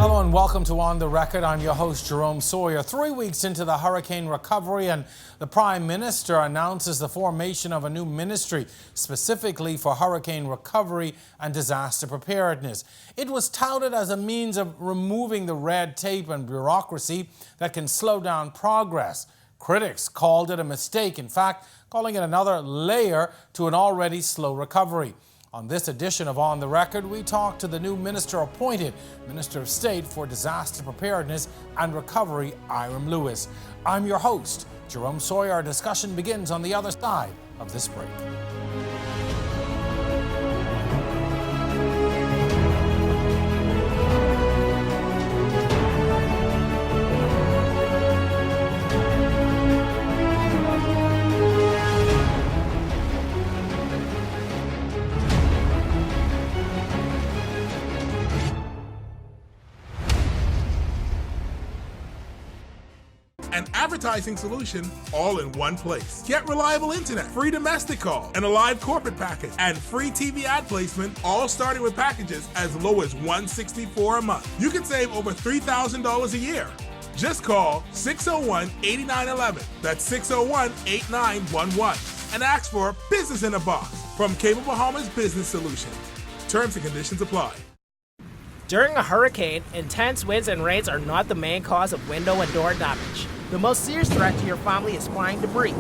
Hello and welcome to On the Record. I'm your host, Jerome Sawyer. 3 weeks into the hurricane recovery, and the Prime Minister announces the formation of a new ministry specifically for hurricane recovery and disaster preparedness. It was touted as a means of removing the red tape and bureaucracy that can slow down progress. Critics called it a mistake, in fact, calling it another layer to an already slow recovery. On this edition of On the Record, we talk to the new minister appointed, Minister of State for Disaster Preparedness and Recovery, Iram Lewis. I'm your host, Jerome Sawyer. Our discussion begins on the other side of this break. An advertising solution all in one place. Get reliable internet, free domestic call, and a live corporate package, and free TV ad placement, all starting with packages as low as $164 a month. You can save over $3,000 a year. Just call 601-8911. That's 601-8911. And ask for Business in a Box from Cable Bahamas Business Solutions. Terms and conditions apply. During a hurricane, intense winds and rains are not the main cause of window and door damage. The most serious threat to your family is flying debris.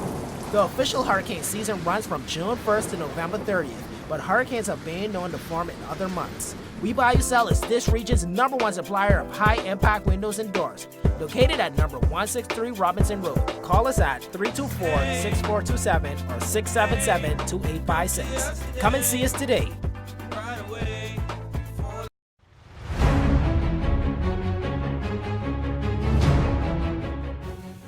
The official hurricane season runs from June 1st to November 30th, but hurricanes are being known to form in other months. We Bayou Cell is this region's #1 supplier of high-impact windows and doors, located at number 163 Robinson Road. Call us at 324-6427 or 677-2856. Come and see us today.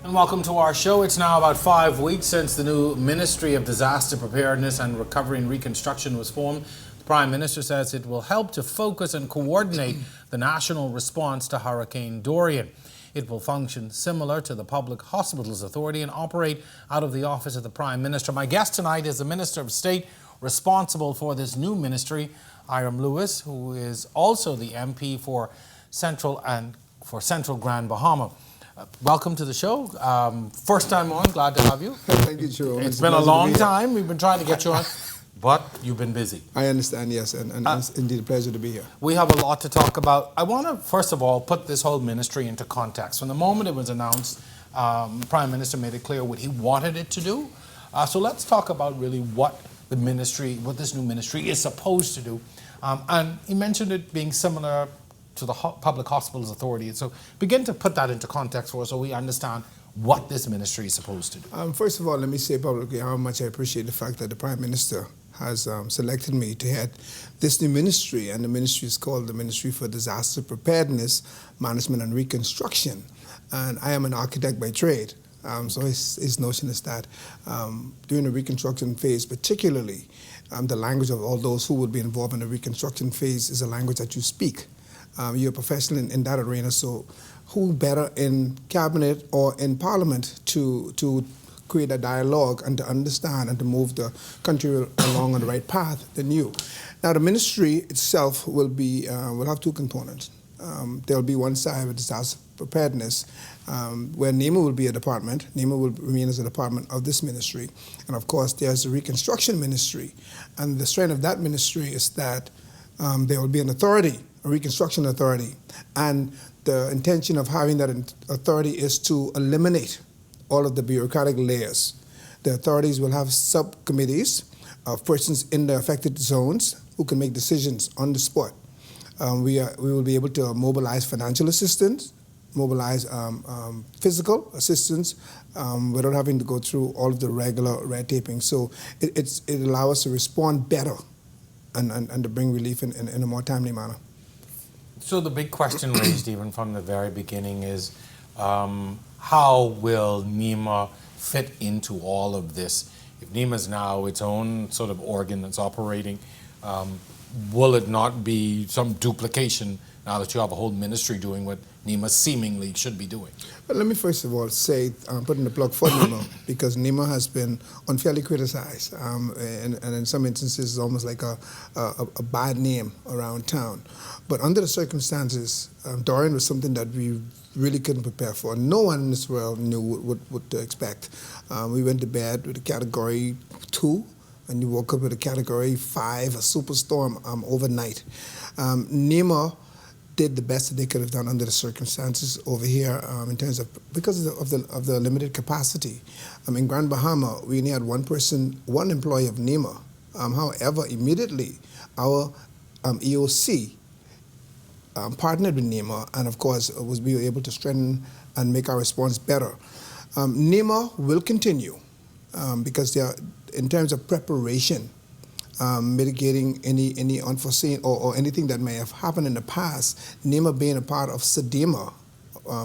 And welcome to our show. It's now about 5 weeks since the new Ministry of Disaster Preparedness and Recovery and Reconstruction was formed. The Prime Minister says it will help to focus and coordinate the national response to Hurricane Dorian. It will function similar to the Public Hospitals Authority and operate out of the office of the Prime Minister. My guest tonight is the Minister of State responsible for this new ministry, Iram Lewis, who is also the MP for Central Grand Bahama. Welcome to the show. First time on, glad to have you. Thank you, Jerome. It's been a long time. We've been trying to get you on, but you've been busy. I understand, yes, and it's indeed a pleasure to be here. We have a lot to talk about. I want to, first of all, put this whole ministry into context. From the moment it was announced, the Prime Minister made it clear what he wanted it to do. So let's talk about really what this new ministry is supposed to do. And he mentioned it being similar to the Public Hospitals Authority. So begin to put that into context for us so we understand what this ministry is supposed to do. First of all, let me say publicly how much I appreciate the fact that the Prime Minister has selected me to head this new ministry, and the ministry is called the Ministry for Disaster Preparedness, Management and Reconstruction. And I am an architect by trade. So his notion is that during the reconstruction phase, particularly, the language of all those who would be involved in the reconstruction phase is a language that you speak. You're a professional in that arena, so who better in cabinet or in parliament to create a dialogue and to understand and to move the country along on the right path than you. Now, the ministry itself will have two components. There'll be one side of disaster preparedness, where NEMA will be a department. NEMA will remain as a department of this ministry. And of course, there's the Reconstruction Ministry. And the strength of that ministry is that there will be an authority, a reconstruction authority, and the intention of having that authority is to eliminate all of the bureaucratic layers. The authorities will have subcommittees of persons in the affected zones who can make decisions on the spot. We will be able to mobilize financial assistance, mobilize physical assistance without having to go through all of the regular red taping. So it allows us to respond better and to bring relief in a more timely manner. So the big question raised even from the very beginning is how will NEMA fit into all of this? If NEMA is now its own sort of organ that's operating, will it not be some duplication now that you have a whole ministry doing what NEMA seemingly should be doing? But let me first of all say, putting the plug for NEMA, because NEMA has been unfairly criticized, and in some instances, it's almost like a bad name around town. But under the circumstances, Dorian was something that we really couldn't prepare for. No one in this world knew what to expect. We went to bed with a Category 2, and you woke up with a Category 5, a superstorm overnight. NEMA did the best that they could have done under the circumstances over here in terms of, because of the limited capacity. In Grand Bahama, we only had one employee of NEMA. However, immediately our EOC partnered with NEMA, and of course we were able to strengthen and make our response better. NEMA will continue because they are, in terms of preparation, mitigating any unforeseen or anything that may have happened in the past. NEMA being a part of SEDEMA,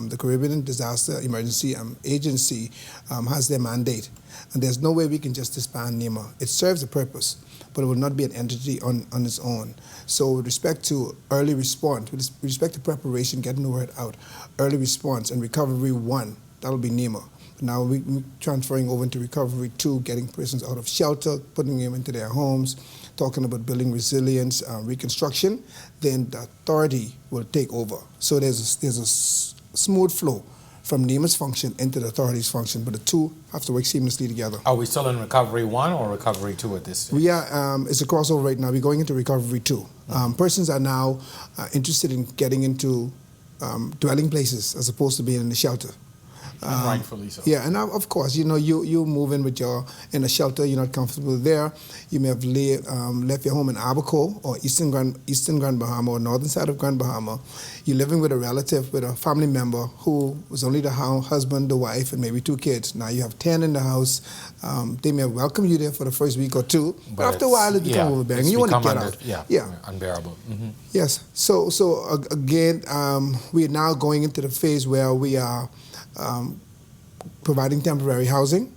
the Caribbean Disaster Emergency Agency, has their mandate. And there's no way we can just disband NEMA. It serves a purpose, but it will not be an entity on its own. So with respect to early response, with respect to preparation, getting the word out, early response and Recovery 1, that'll be NEMA. Now we're transferring over into Recovery 2, getting persons out of shelter, putting them into their homes, talking about building resilience, reconstruction. Then the authority will take over. So there's a smooth flow from NEMA's function into the authority's function, but the two have to work seamlessly together. Are we still in Recovery 1 or Recovery 2 at this stage? We are. It's a crossover right now. We're going into Recovery 2. Persons are now interested in getting into dwelling places as opposed to being in the shelter. And rightfully so. Yeah, and of course, you move in in a shelter, you're not comfortable there. You may have left your home in Abaco or Eastern Grand Bahama or northern side of Grand Bahama. You're living with a relative, with a family member who was only the husband, the wife, and maybe 2 kids. Now you have 10 in the house. They may welcome you there for the first week or 2, but after a while it becomes overbearing. You want to get out. Yeah, unbearable. Mm-hmm. Yes. So again, we are now going into the phase where we are providing temporary housing.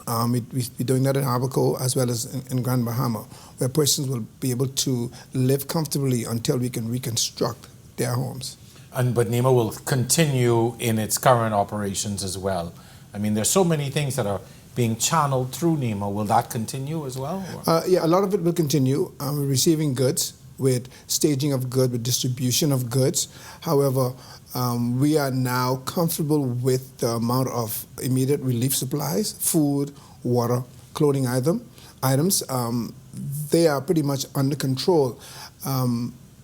We're doing that in Abaco as well as in Grand Bahama, where persons will be able to live comfortably until we can reconstruct their homes. But NEMA will continue in its current operations as well. I mean, there's so many things that are being channeled through NEMA. Will that continue as well? Yeah, a lot of it will continue. We're receiving goods, with staging of goods, with distribution of goods. However, we are now comfortable with the amount of immediate relief supplies, food, water, clothing items. They are pretty much under control.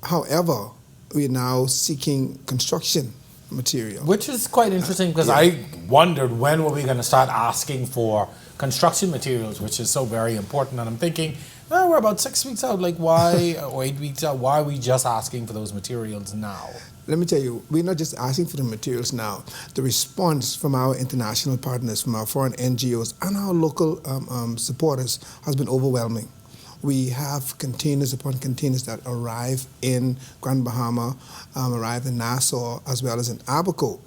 However, we are now seeking construction material. Which is quite interesting because I wondered when were we going to start asking for construction materials, which is so very important. And I'm thinking, we're about 6 weeks out. Like, why, or 8 weeks out, why are we just asking for those materials now? Let me tell you, we're not just asking for the materials now. The response from our international partners, from our foreign NGOs, and our local supporters has been overwhelming. We have containers upon containers that arrive in Grand Bahama, arrive in Nassau, as well as in Abaco.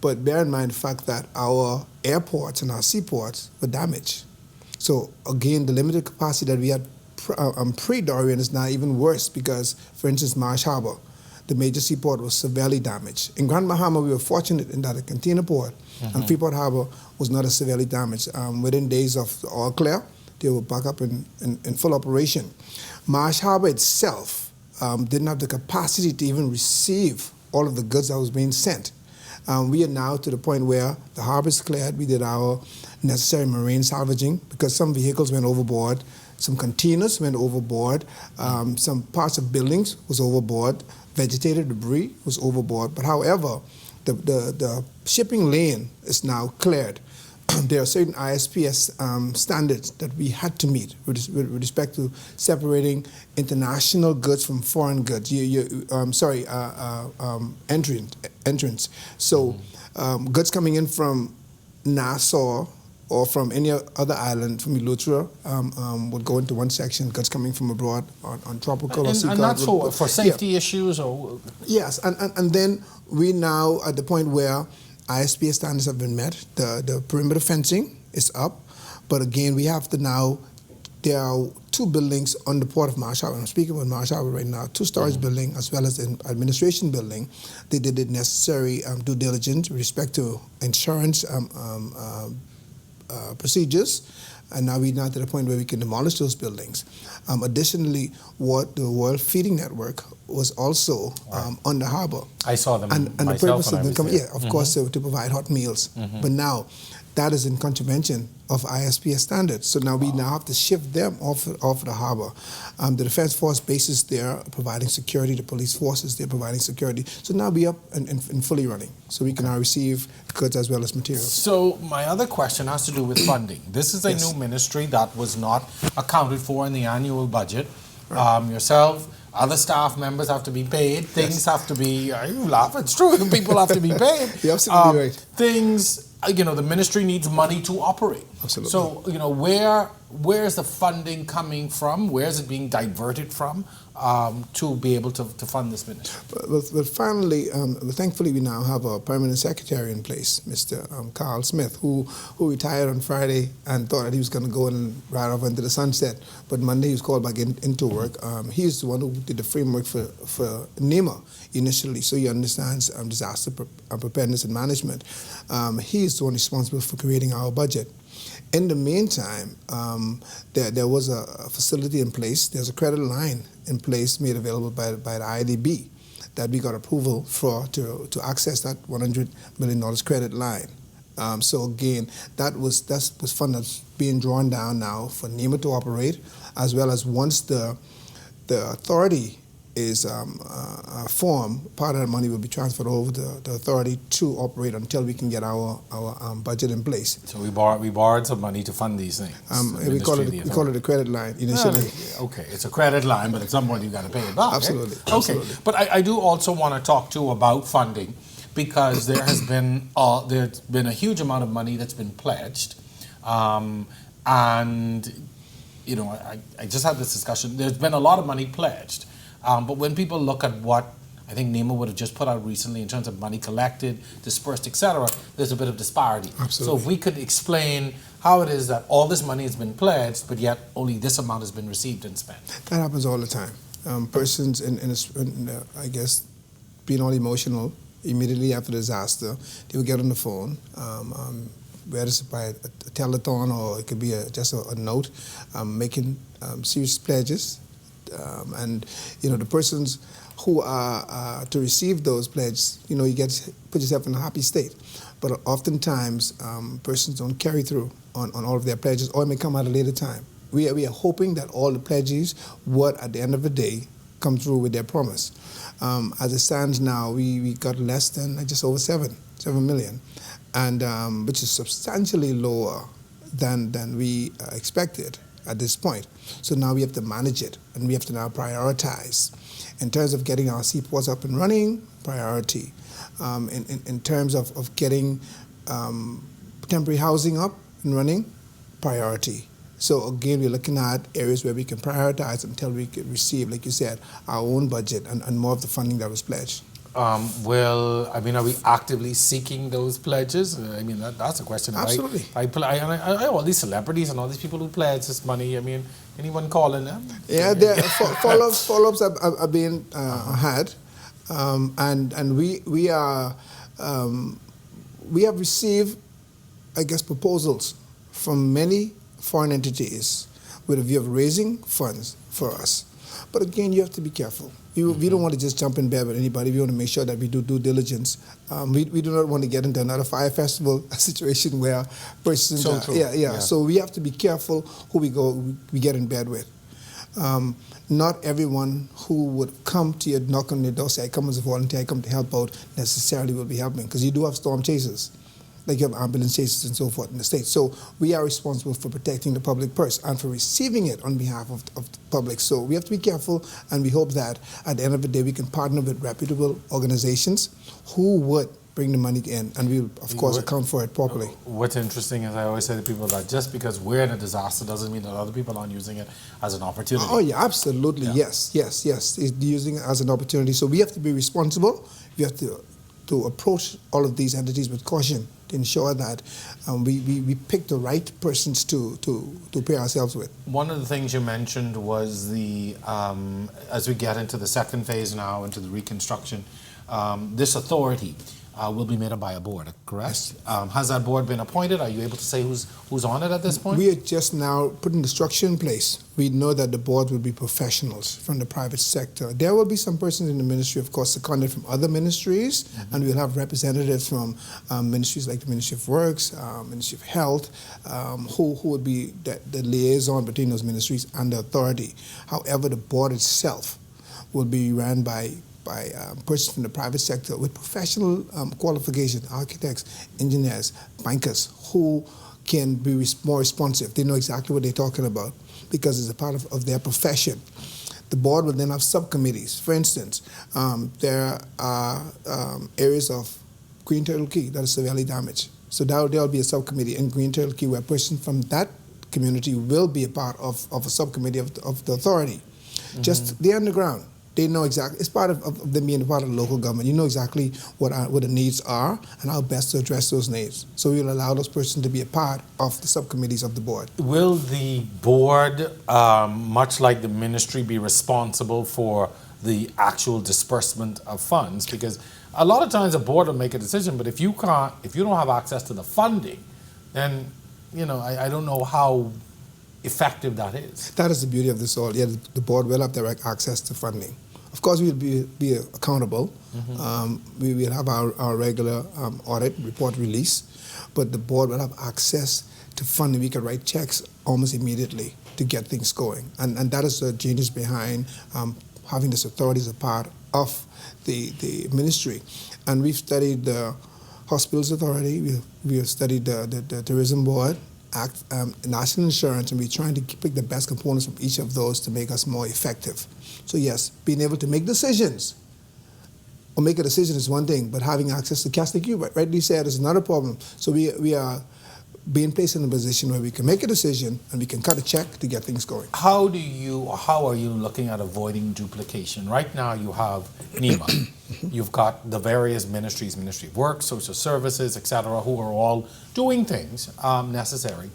But bear in mind the fact that our airports and our seaports were damaged. So again, the limited capacity that we had pre-Dorian is now even worse because, for instance, Marsh Harbor, the major seaport, was severely damaged. In Grand Bahama, we were fortunate in that the container port and Freeport Harbor was not as severely damaged. Within days of the all clear, they were back up in full operation. Marsh Harbor itself didn't have the capacity to even receive all of the goods that was being sent. We are now to the point where the harbor is cleared. We did our necessary marine salvaging because some vehicles went overboard, some containers went overboard, some parts of buildings was overboard, vegetated debris was overboard. But however, the shipping lane is now cleared. There are certain ISPS standards that we had to meet with respect to separating international goods from foreign goods. Entrance. So goods coming in from Nassau or from any other island, from Eleuthera, would go into one section. Goods coming from abroad on tropical or sea and that's for safety issues? Or yes, and then we now at the point where ISPS standards have been met. The perimeter fencing is up, but again, we have to now there are 2 buildings on the port of Marsh Harbor. I'm speaking about Marsh Harbor right now. 2 storage building as well as an administration building. They did the necessary due diligence with respect to insurance procedures, and now we're to the point where we can demolish those buildings. Additionally, what the World Feeding Network was also on the harbor. I saw them and the myself purpose when of I them was coming, there. of course, to provide hot meals. But now, that is in contravention of ISPS standards. So now we now have to shift them off the harbor. The Defense Force bases there providing security. The police forces there providing security. So now we up and fully running. So we can now receive goods as well as materials. So my other question has to do with funding. This is a new ministry that was not accounted for in the annual budget. Yourself, other staff members have to be paid. Things have to be, you laugh, it's true, people have to be paid. You're absolutely right. Things, the ministry needs money to operate. Absolutely. So, where is the funding coming from? Where is it being diverted from to be able to fund this ministry? But finally, thankfully, we now have a permanent secretary in place, Mr. Carl Smith, who retired on Friday and thought that he was going to go and ride off into the sunset. But Monday, he was called back into work. He's the one who did the framework for NEMA initially, so he understands disaster preparedness and management. He's the one responsible for creating our budget. In the meantime, there was a facility in place. There's a credit line in place made available by the IDB that we got approval for to access that $100 million credit line. So again, that's fund that's being drawn down now for NEMA to operate, as well as once the authority is formed, part of that money will be transferred over to the authority to operate until we can get our budget in place. So we borrowed some money to fund these things. We call it a credit line initially. Okay, it's a credit line, but at some point you've got to pay it back. Absolutely. Okay, Absolutely. But I do also want to talk too about funding, because there's been a huge amount of money that's been pledged, and I just had this discussion. There's been a lot of money pledged. But when people look at what I think NEMA would have just put out recently in terms of money collected, dispersed, etc., there's a bit of disparity. Absolutely. So if we could explain how it is that all this money has been pledged, but yet only this amount has been received and spent. That happens all the time. Persons, I guess, being all emotional immediately after the disaster, they will get on the phone, whether it's by a telethon or it could be just a note, making serious pledges. And the persons who are to receive those pledges, you put yourself in a happy state. But oftentimes, persons don't carry through on all of their pledges, or it may come at a later time. We are hoping that all the pledges would, at the end of the day, come through with their promise. As it stands now, we got less than just over 7 million, and which is substantially lower than we expected at this point. So now we have to manage it, and we have to now prioritize. In terms of getting our seaports up and running, priority. In terms of getting temporary housing up and running, priority. So again, we're looking at areas where we can prioritize until we can receive, like you said, our own budget and more of the funding that was pledged. Are we actively seeking those pledges? That's a question. Absolutely. All these celebrities and all these people who pledge this money, anyone calling them? Yeah, follow-ups are being had, and we have received, I guess, proposals from many foreign entities with a view of raising funds for us. But again, you have to be careful. We don't want to just jump in bed with anybody. We want to make sure that we do due diligence. We do not want to get into another fire festival situation where persons. So true. Yeah. So we have to be careful who we get in bed with. Not everyone who would come to your knock on your door, say, I come as a volunteer, I come to help out, necessarily will be helping, because you do have storm chasers. Like you have ambulance chasers and so forth in the States. So we are responsible for protecting the public purse and for receiving it on behalf of the public. So we have to be careful, and we hope that at the end of the day we can partner with reputable organizations who would bring the money in, and we'll, of course, account for it properly. What's interesting is I always say to people that just because we're in a disaster doesn't mean that other people aren't using it as an opportunity. Oh, yeah, absolutely. Yeah. Yes. It's using it as an opportunity. So we have to be responsible. We have to approach all of these entities with caution to ensure that we pick the right persons to pair ourselves with. One of the things you mentioned was the, as we get into the second phase now, into the reconstruction, this authority will be made up by a board, correct? Yes. Has that board been appointed? Are you able to say who's on it at this point? We are just now putting the structure in place. We know that the board will be professionals from the private sector. There will be some persons in the ministry, of course, seconded from other ministries, and we'll have representatives from ministries like the Ministry of Works, Ministry of Health, who would be the liaison between those ministries and the authority. However, the board itself will be run by persons from the private sector with professional qualifications, architects, engineers, bankers, who can be more responsive. They know exactly what they're talking about because it's a part of their profession. The board will then have subcommittees. For instance, there are areas of Green Turtle Key that are severely damaged. So there will be a subcommittee in Green Turtle Key where a person from that community will be a part of a subcommittee of the authority. Just they're on the ground. They know exactly, it's part of them being a part of the local government. You know exactly what the needs are and how best to address those needs. So we'll allow those persons to be a part of the subcommittees of the board. Will the board, much like the ministry, be responsible for the actual disbursement of funds? Because a lot of times a board will make a decision, but if you don't have access to the funding, then, I don't know how effective that is. That is the beauty of this all. Yeah, the board will have direct access to funding. Of course, we will be accountable. We will have our regular audit report release, but the board will have access to funding. We can write checks almost immediately to get things going. And that is the genius behind having this authority as a part of the ministry. And we've studied the Hospitals Authority, we have studied the Tourism Board, National Insurance, and we're trying to pick the best components from each of those to make us more effective. So yes, being able to make decisions or make a decision is one thing, but having access to cash, like you rightly said, is another problem. So we are being placed in a position where we can make a decision and we can cut a check to get things going. How are you looking at avoiding duplication? Right now you have NEMA. You've got the various ministries, Ministry of Work, Social Services, etc., who are all doing things necessary.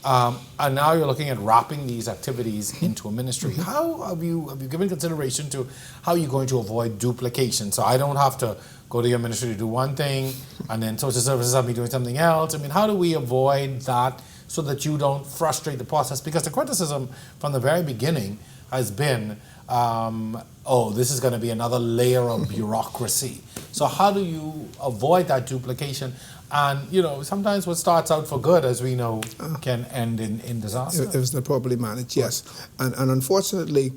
And now you're looking at wrapping these activities into a ministry. How have you given consideration to how you're going to avoid duplication? So I don't have to go to your ministry to do one thing, and then social services have me doing something else. I mean, how do we avoid that so that you don't frustrate the process? Because the criticism from the very beginning has been, this is going to be another layer of bureaucracy. So how do you avoid that duplication? And, sometimes what starts out for good, as we know, can end in disaster. If it's not properly managed, yes. And unfortunately,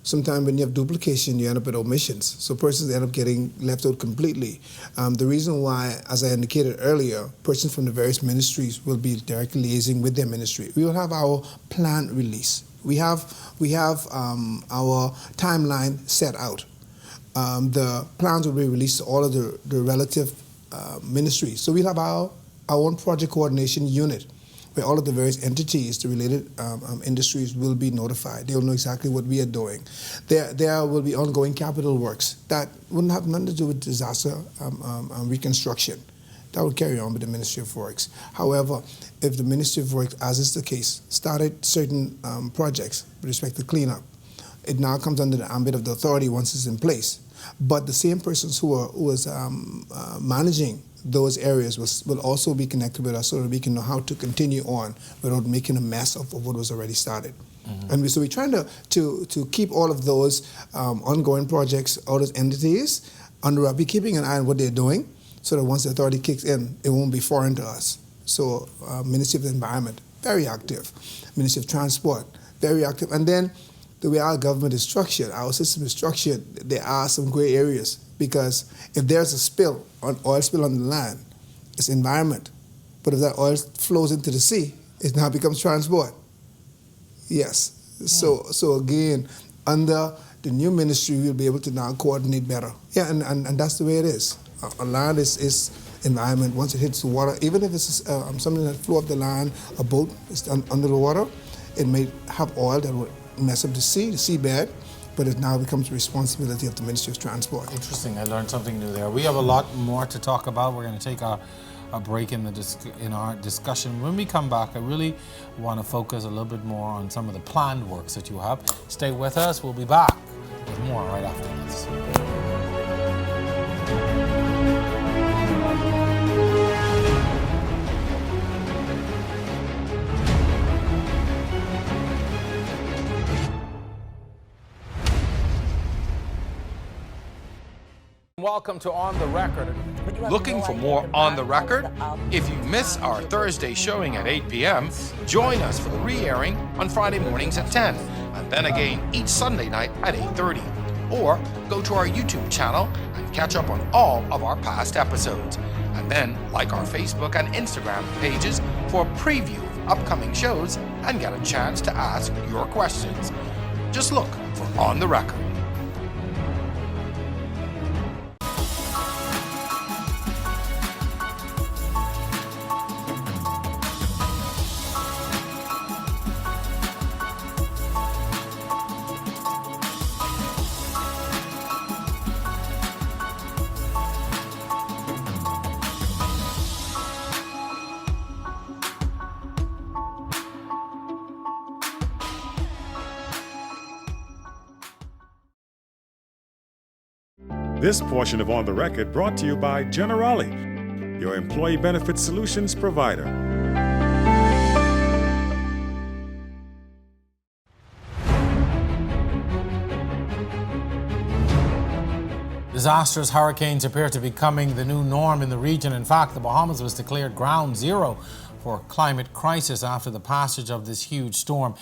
sometimes when you have duplication, you end up with omissions. So persons end up getting left out completely. The reason why, as I indicated earlier, persons from the various ministries will be directly liaising with their ministry. We will have our plan release. We have our timeline set out. The plans will be released to all of the relative ministries. So we'll have our own project coordination unit where all of the various entities, the related industries will be notified. They will know exactly what we are doing. There will be ongoing capital works that wouldn't have nothing to do with disaster reconstruction. That would carry on with the Ministry of Works. However, if the Ministry of Works, as is the case, started certain projects with respect to cleanup, it now comes under the ambit of the authority once it's in place. But the same persons who was managing those areas will also be connected with us so that we can know how to continue on without making a mess of what was already started. And so we're trying to keep all of those ongoing projects, all those entities under wrap. We're keeping an eye on what they're doing so that once the authority kicks in, it won't be foreign to us. So Ministry of the Environment, very active. Ministry of Transport, very active. And then the way our government is structured, our system is structured, there are some gray areas because if there's a oil spill on the land, it's environment. But if that oil flows into the sea, it now becomes transport. Yes. So again, under the new ministry, we'll be able to now coordinate better. Yeah, and that's the way it is. On land is environment. Once it hits the water, even if it's something that flew up the land, a boat is under the water, it may have oil that will mess up the seabed, but it now becomes the responsibility of the Ministry of Transport. Interesting. I learned something new there. We have a lot more to talk about. We're going to take a a break in our discussion. When we come back, I really want to focus a little bit more on some of the planned works that you have. Stay with us. We'll be back with more right after this. Welcome to On the Record. Looking for more On the Record? If you miss our Thursday showing at 8 p.m., join us for the re-airing on Friday mornings at 10, and then again each Sunday night at 8:30. Or go to our YouTube channel and catch up on all of our past episodes. And then like our Facebook and Instagram pages for a preview of upcoming shows and get a chance to ask your questions. Just look for On the Record. This portion of On the Record brought to you by Generali, your employee benefits solutions provider. Disastrous hurricanes appear to be becoming the new norm in the region. In fact, the Bahamas was declared ground zero for a climate crisis after the passage of this huge storm.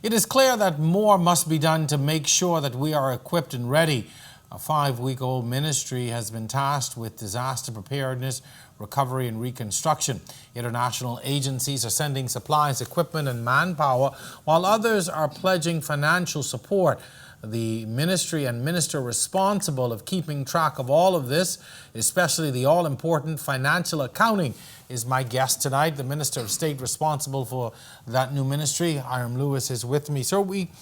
It is clear that more must be done to make sure that we are equipped and ready. A 5-week-old ministry has been tasked with disaster preparedness, recovery and reconstruction. International agencies are sending supplies, equipment and manpower, while others are pledging financial support. The ministry and minister responsible of keeping track of all of this, especially the all-important financial accounting, is my guest tonight. The Minister of State responsible for that new ministry, Iram Lewis, is with me. So we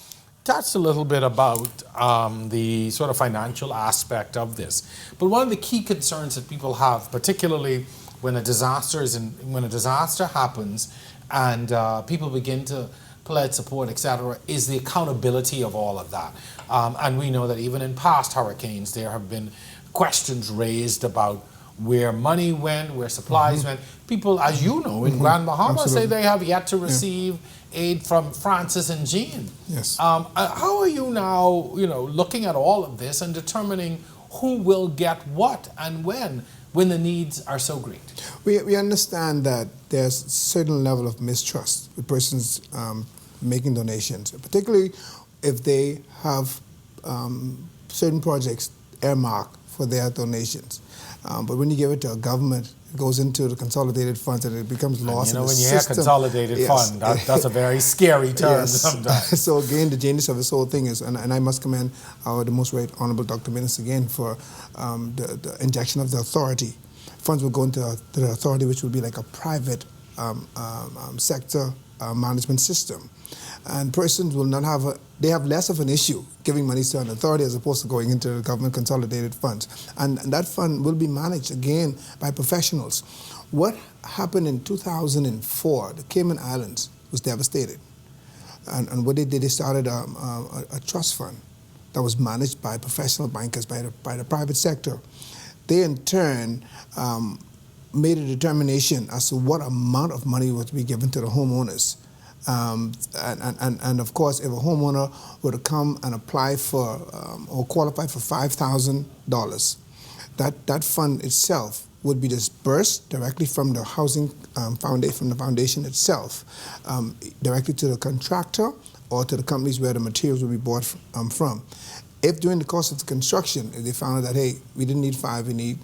touched a little bit about the sort of financial aspect of this, but one of the key concerns that people have, particularly when a disaster happens and people begin to pledge support, etc., is the accountability of all of that. And we know that even in past hurricanes, there have been questions raised about where money went, where supplies went. People, as you know, in Grand Bahama say they have yet to receive aid from Francis and Jean. Yes. How are you now, looking at all of this and determining who will get what and when the needs are so great? We understand that there's a certain level of mistrust with persons making donations, particularly if they have certain projects earmarked for their donations. But when you give it to a government, it goes into the consolidated funds and it becomes lost in the system. When you hear consolidated fund, that's a very scary term sometimes. So again, the genius of this whole thing is, and I must commend the Most Right Honorable Dr. Minister again for the injection of the authority. Funds will go into the authority, which will be like a private sector management system. And persons will not have they have less of an issue giving money to an authority as opposed to going into the government consolidated funds. And that fund will be managed again by professionals. What happened in 2004, the Cayman Islands was devastated. And what they did, they started a trust fund that was managed by professional bankers, by the private sector. They in turn made a determination as to what amount of money was to be given to the homeowners. And of course, if a homeowner were to come and apply for or qualify for $5,000, that fund itself would be dispersed directly from the housing foundation, from the foundation itself, directly to the contractor or to the companies where the materials will be bought from. If during the course of the construction, if they found out that, hey, we didn't need 5, we need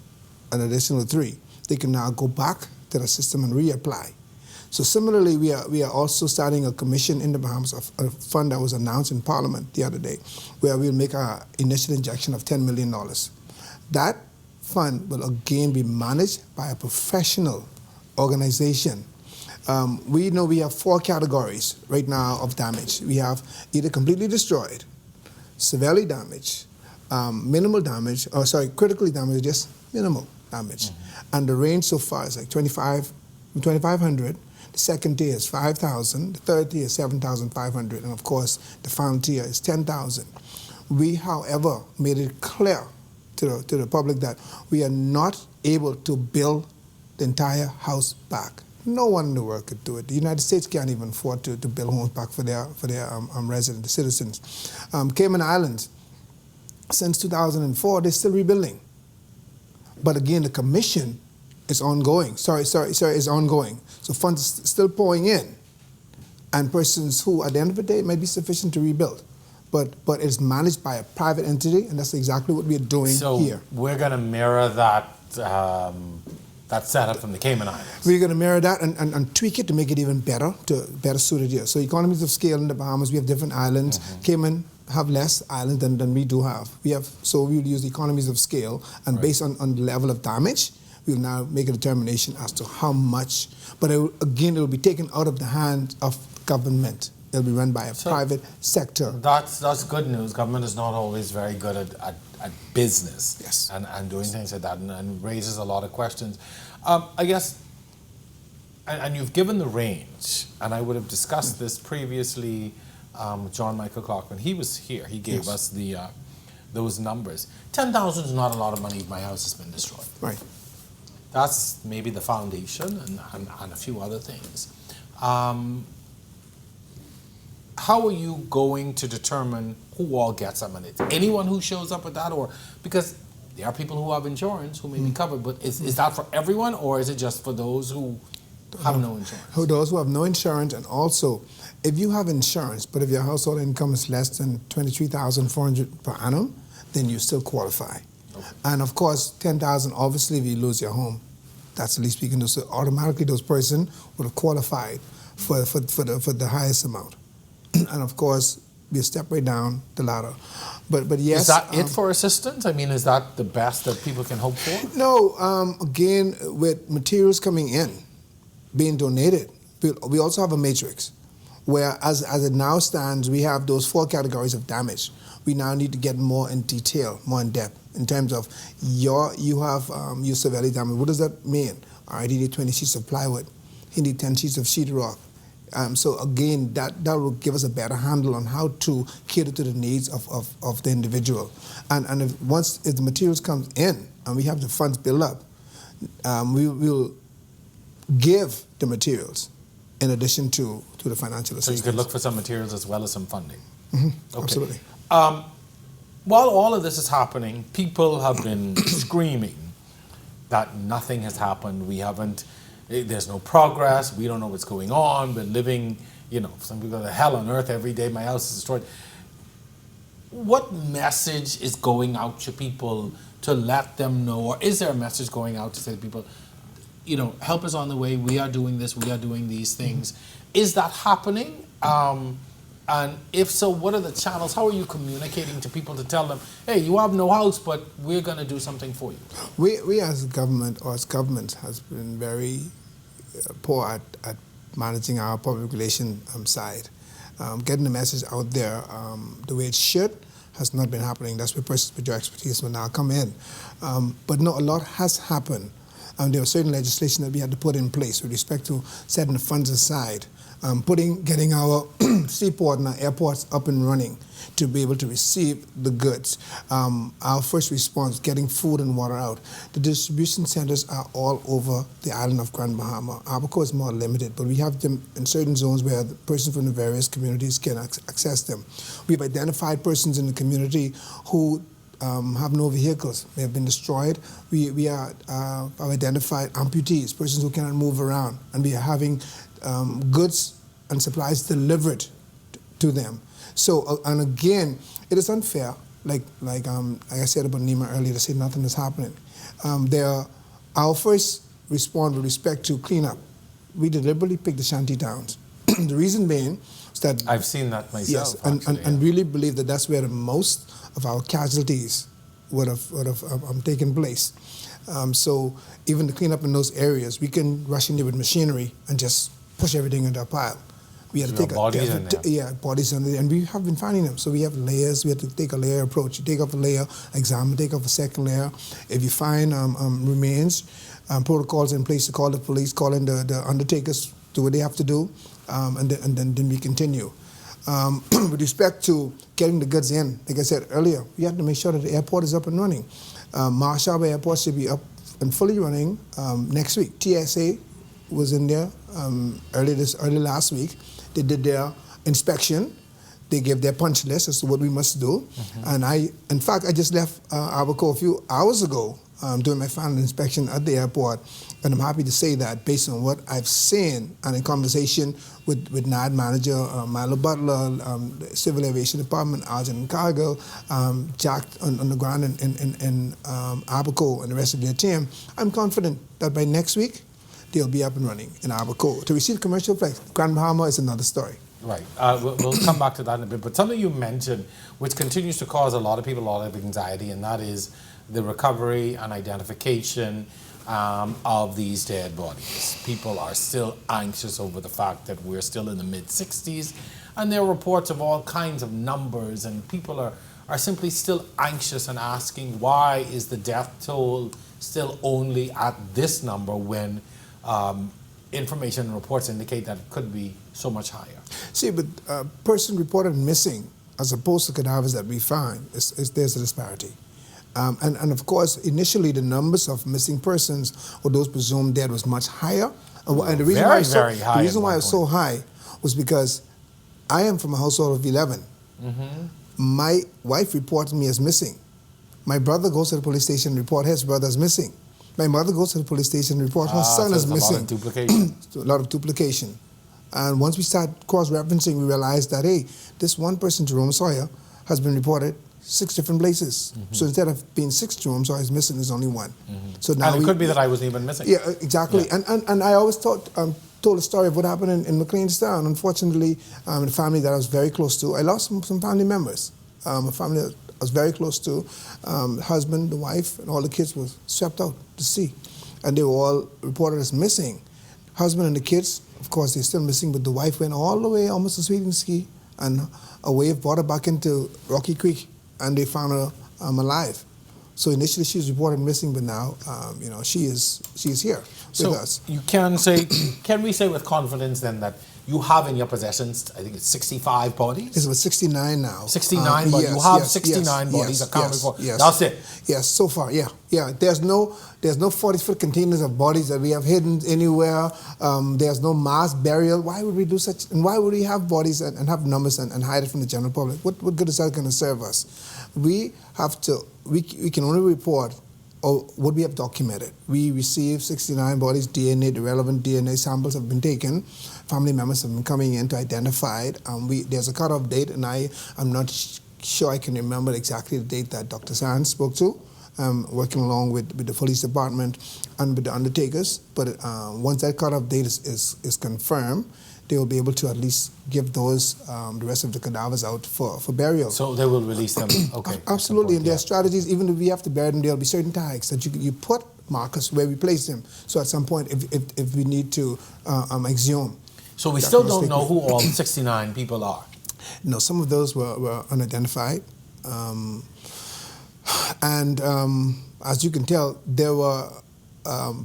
an additional 3, they can now go back to the system and reapply. So similarly, we are also starting a commission in the Bahamas, a fund that was announced in Parliament the other day, where we'll make an initial injection of $10 million. That fund will again be managed by a professional organization. We know we have 4 categories right now of damage. We have either completely destroyed, severely damaged, minimal damage, critically damaged, just minimal damage. And the range so far is like 2,500. The second tier is 5,000. The third tier is 7,500. And of course, the final tier is 10,000. We, however, made it clear to the public that we are not able to build the entire house back. No one in the world could do it. The United States can't even afford to build homes back for their resident citizens. Cayman Islands, since 2004, they're still rebuilding. But again, the commission is ongoing. Is ongoing. So funds are still pouring in, and persons who, at the end of the day, it might be sufficient to rebuild. But it's managed by a private entity, and that's exactly what we're doing here. So we're going to mirror that setup from the Cayman Islands. We're going to mirror that and tweak it to make it even better, suited here. So economies of scale in the Bahamas, we have different islands. Cayman have less islands than we do have. So we'll use economies of scale, and based on the level of damage, we'll now make a determination as to how much. But it will be taken out of the hands of government. It'll be run by a private sector. That's good news. Government is not always very good at business. Yes. And doing things like that, and raises a lot of questions. I guess, and you've given the range, and I would have discussed this previously with John Michael Clark when he was here. He gave us those numbers. 10,000 is not a lot of money if my house has been destroyed. Right. That's maybe the foundation and a few other things. How are you going to determine who all gets them? And it's anyone who shows up with that, or because there are people who have insurance who may be covered, but is that for everyone, or is it just for those who have no insurance? Those who have no insurance, and also, if you have insurance, but if your household income is less than $23,400 per annum, then you still qualify. Okay. And of course, 10,000. Obviously, if you lose your home, that's the least we can do. So automatically, those person would have qualified for the highest amount. And of course, we step right down the ladder. But yes. Is that it for assistance? I mean, is that the best that people can hope for? No. Again, with materials coming in, being donated, we also have a matrix where, as it now stands, we have those 4 categories of damage. We now need to get more in detail, more in depth, in terms of you have your severely damaged. What does that mean? All right, you need 20 sheets of plywood. You need 10 sheets of sheetrock. So again, that will give us a better handle on how to cater to the needs of the individual. And if the materials comes in and we have the funds built up, we will give the materials in addition to the financial assistance. So you could look for some materials as well as some funding. Mm-hmm. Okay. Absolutely. While all of this is happening, people have been screaming that nothing has happened. There's no progress. We don't know what's going on. We're living, some people go to hell on earth every day. My house is destroyed. What message is going out to people to let them know, or is there a message going out to say to people, help is on the way. We are doing this. We are doing these things. Is that happening? And if so, what are the channels? How are you communicating to people to tell them, hey, you have no house, but we're going to do something for you? We as government, or as government, has been very poor at managing our public relation side. Getting the message out there the way it should has not been happening. That's where persons with your expertise will now come in. But no, a lot has happened. There was certain legislation that we had to put in place with respect to setting the funds aside, getting our seaport and our airports up and running to be able to receive the goods. Our first response, getting food and water out. The distribution centers are all over the island of Grand Bahama. Abaco is more limited, but we have them in certain zones where the persons from the various communities can access them. We've identified persons in the community who have no vehicles. They have been destroyed. We have identified amputees, persons who cannot move around, and we are having goods and supplies delivered to them. So, and again, it is unfair, like I said about NEMA earlier, to say nothing is happening. Our first response with respect to cleanup, we deliberately picked the shanty towns. The reason being is that I've seen that myself. Yes, and really believe that that's where the most of our casualties would have taken place. So even to clean up in those areas, we can rush in there with machinery and just push everything into a pile. We had to There take are bodies in there. bodies in there, and we have been finding them. So we have layers. We have to take a layer approach. You take off a layer, examine, take off a second layer. If you find remains, protocols in place to call the police, call in the undertakers, do what they have to do, and then we continue. With respect to getting the goods in, like I said earlier, we have to make sure that the airport is up and running. Marshall Airport should be up and fully running next week. TSA was in there early last week. They did their inspection. They gave their punch list as to what we must do. And in fact, I just left Abaco a few hours ago doing my final inspection at the airport. And I'm happy to say that based on what I've seen and in conversation with NAD manager Milo Butler, the Civil Aviation Department, Arjun Cargill, Jack on the ground in Abaco and the rest of their team, I'm confident that by next week, they'll be up and running in Abaco. To receive commercial flights, Grand Bahama is another story. Right. We'll come back to that in a bit. But something you mentioned, which continues to cause a lot of people a lot of anxiety, and that is the recovery and identification of these dead bodies. People are still anxious over the fact that we're still in the mid-60s, and there are reports of all kinds of numbers, and people are simply still anxious and asking, why is the death toll still only at this number when information and reports indicate that it could be so much higher? See, but a person reported missing as opposed to cadavers that we find, there's a disparity. And of course, initially the numbers of missing persons or those presumed dead was much higher. And the reason why it was so high was because I am from a household of 11. My wife reported me as missing. My brother goes to the police station and report his brother as missing. My mother goes to the police station and report her son as missing. A lot of duplication. A lot of duplication. And once we start cross-referencing, we realized that, hey, this one person, Jerome Sawyer, has been reported 6 different places. So instead of being 6 Jerome Sawyers missing, there's only 1. So now and it could be that I wasn't even missing. Yeah, exactly. Yeah. And I always told a story of what happened in McLeanstown. Unfortunately, the family that I was very close to, I lost some family members. A family that I was very close to, the husband, the wife, and all the kids were swept out to sea. And they were all reported as missing. Husband and the kids, of course, they're still missing, but the wife went all the way almost to Sweeting Ski, and a wave brought her back into Rocky Creek, and they found her alive. So initially she was reported missing, but now, she's here with us. You can we say with confidence then that you have in your possessions, I think it's 65 bodies? It's about 69 now. 69 bodies. You have 69 bodies accounted for. Yes. That's it. Yes, so far, yeah. There's no 40-foot containers of bodies that we have hidden anywhere. There's no mass burial. Why would we do such? And why would we have bodies and have numbers and hide it from the general public? What good is that going to serve us? We can only report what we have documented. We received 69 bodies, DNA, the relevant DNA samples have been taken. Family members have been coming in to identify it. There's a cutoff date, and I'm not sure I can remember exactly the date that Dr. Sands spoke to, working along with the police department and with the undertakers. But once that cutoff date is confirmed, they will be able to at least give those the rest of the cadavers out for burial. So they will release them. Okay. Absolutely, and there are strategies. Even if we have to bury them, there will be certain tags that you put markers where we place them. So at some point, if we need to exhume. So we still don't know who all 69 people are. No, some of those were unidentified, and as you can tell, there were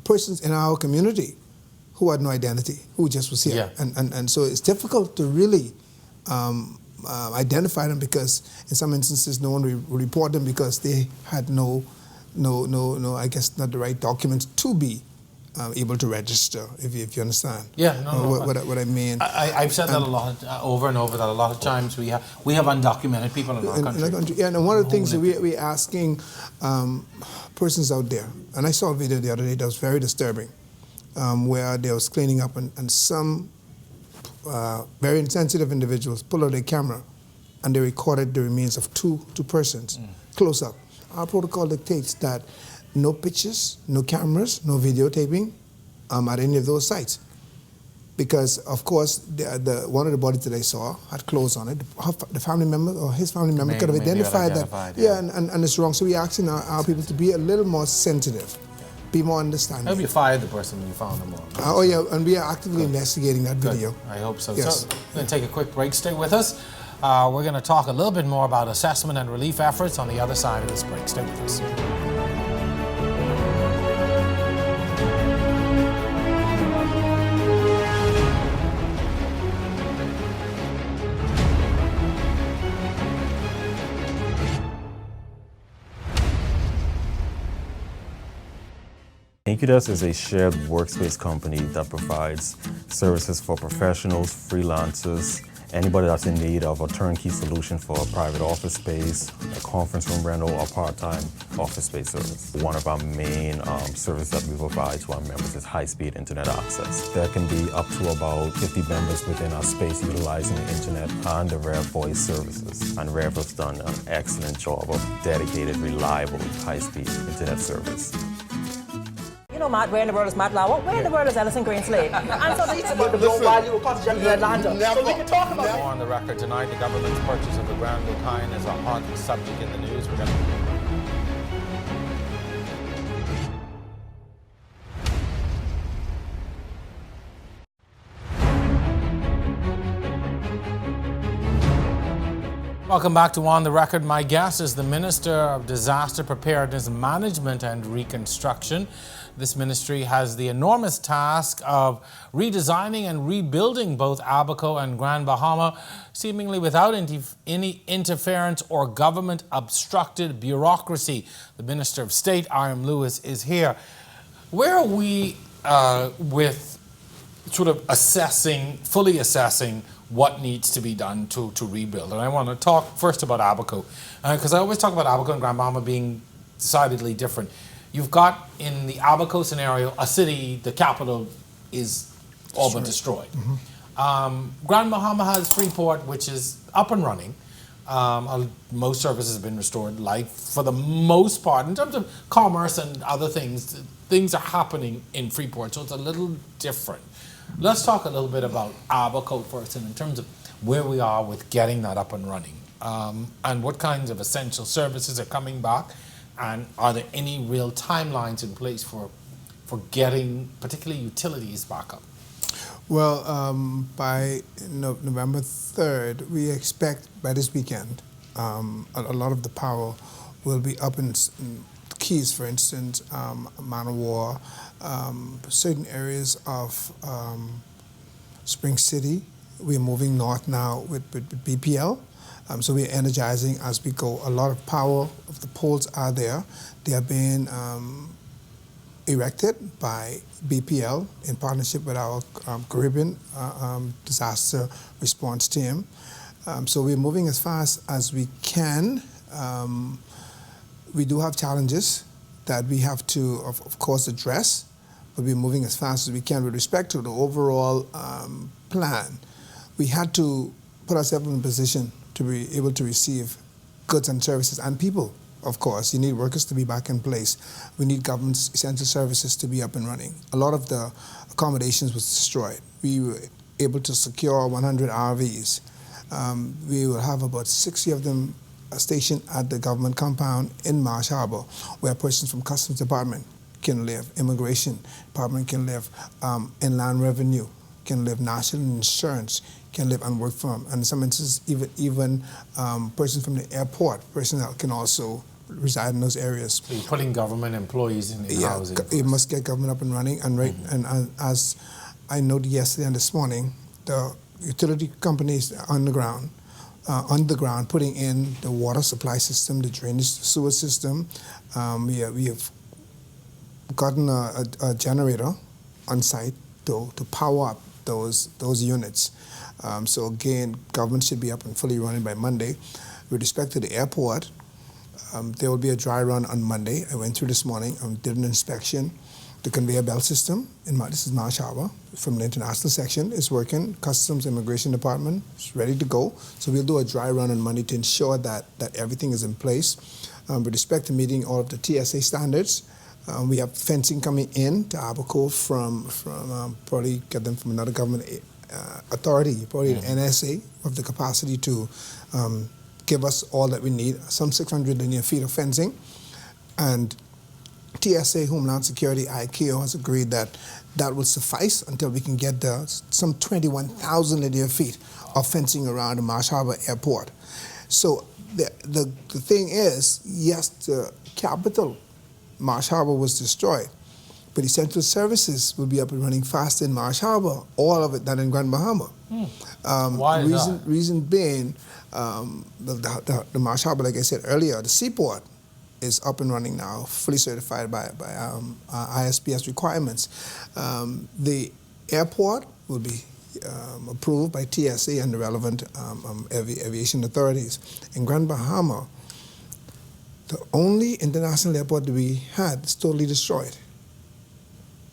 persons in our community who had no identity, who just was here. Yeah. And so it's difficult to really identify them because in some instances no one will report them because they had no, I guess not the right documents to be able to register, if you understand. Yeah, what I mean. I've said that a lot, over and over, that a lot of times we have undocumented people in our country. Yeah, and one of the things that we're asking persons out there, and I saw a video the other day that was very disturbing, where they was cleaning up and some very insensitive individuals pulled out their camera and they recorded the remains of two persons close up. Our protocol dictates that no pictures, no cameras, no videotaping at any of those sites. Because, of course, one of the bodies that I saw had clothes on it. The family member or his family member could have identified that. Yeah, and it's wrong. So we're asking our people to be a little more sensitive be more I understanding. hope you fired the person when you found them all. Oh yeah, and we are actively investigating that video. I hope so. Yes. So we're going to take a quick break. Stay with us. We're going to talk a little bit more about assessment and relief efforts on the other side of this break. Stay with us. Incutus is a shared workspace company that provides services for professionals, freelancers, anybody that's in need of a turnkey solution for a private office space, a conference room rental, or part-time office space service. One of our main services that we provide to our members is high-speed internet access. There can be up to about 50 members within our space utilizing the internet and the Rev Voice services. And Rev has done an excellent job of dedicated, reliable, high-speed internet service. You know, Matt, where in the world is Matt Lauer? Where in the world is Ellison Greenslade? And so these about the low value of cottage in Atlanta. So we can talk about More on the record tonight, the government's purchase of the Grand Lukine is a hot subject in the news. We're going to Welcome back to On the Record. My guest is the Minister of Disaster Preparedness, Management and Reconstruction. This ministry has the enormous task of redesigning and rebuilding both Abaco and Grand Bahama, seemingly without any interference or government-obstructed bureaucracy. The Minister of State, Iram Lewis, is here. Where are we with sort of fully assessing what needs to be done to rebuild? And I want to talk first about Abaco, because I always talk about Abaco and Grand Bahama being decidedly different. You've got, in the Abaco scenario, a city, the capital is all but destroyed. Grand Bahama has Freeport, which is up and running. Most services have been restored. Life, for the most part, in terms of commerce and other things, things are happening in Freeport, so it's a little different. Let's talk a little bit about Abaco first, and in terms of where we are with getting that up and running, and what kinds of essential services are coming back, and are there any real timelines in place for getting particularly utilities back up? Well, by November 3rd, we expect by this weekend, a lot of the power will be up in Keys, for instance, Man of War, certain areas of Spring City. We're moving north now with BPL. So we're energizing as we go. A lot of power of the poles are there. They are being erected by BPL in partnership with our Caribbean disaster response team. So we're moving as fast as we can. We do have challenges that we have to, of course, address, but we're moving as fast as we can. With respect to the overall plan, we had to put ourselves in a position to be able to receive goods and services and people. Of course, you need workers to be back in place. We need government's essential services to be up and running. A lot of the accommodations was destroyed. We were able to secure 100 RVs. We will have about 60 of them stationed at the government compound in Marsh Harbor, where persons from Customs Department can live, Immigration Department can live, Inland Revenue can live, National Insurance can live and work from, and in some instances even persons from the airport, personnel can also reside in those areas. So you're putting government employees in housing. You must get government up and running, and and as I noted yesterday and this morning, the utility companies on the ground, putting in the water supply system, the drainage sewer system. We have gotten a generator on site to power up those units. So again, government should be up and fully running by Monday. With respect to the airport, there will be a dry run on Monday. I went through this morning and did an inspection. The conveyor belt system, this is Marsh Harbor, from the international section, is working. Customs Immigration Department is ready to go. So we'll do a dry run on Monday to ensure that everything is in place. With respect to meeting all of the TSA standards, we have fencing coming in to Abaco from probably get them from another government authority, probably the NSA, of the capacity to give us all that we need, some 600 linear feet of fencing. And TSA, Homeland Security, ICAO has agreed that that will suffice until we can get some 21,000 linear feet of fencing around the Marsh Harbor Airport. So the thing is, yes, the capital, Marsh Harbor, was destroyed, but essential services will be up and running faster in Marsh Harbor, all of it, than in Grand Bahama. Why is that? Reason being, the Marsh Harbor, like I said earlier, the seaport is up and running now, fully certified by ISPS requirements. The airport will be approved by TSA and the relevant aviation authorities. In Grand Bahama, the only international airport that we had is totally destroyed.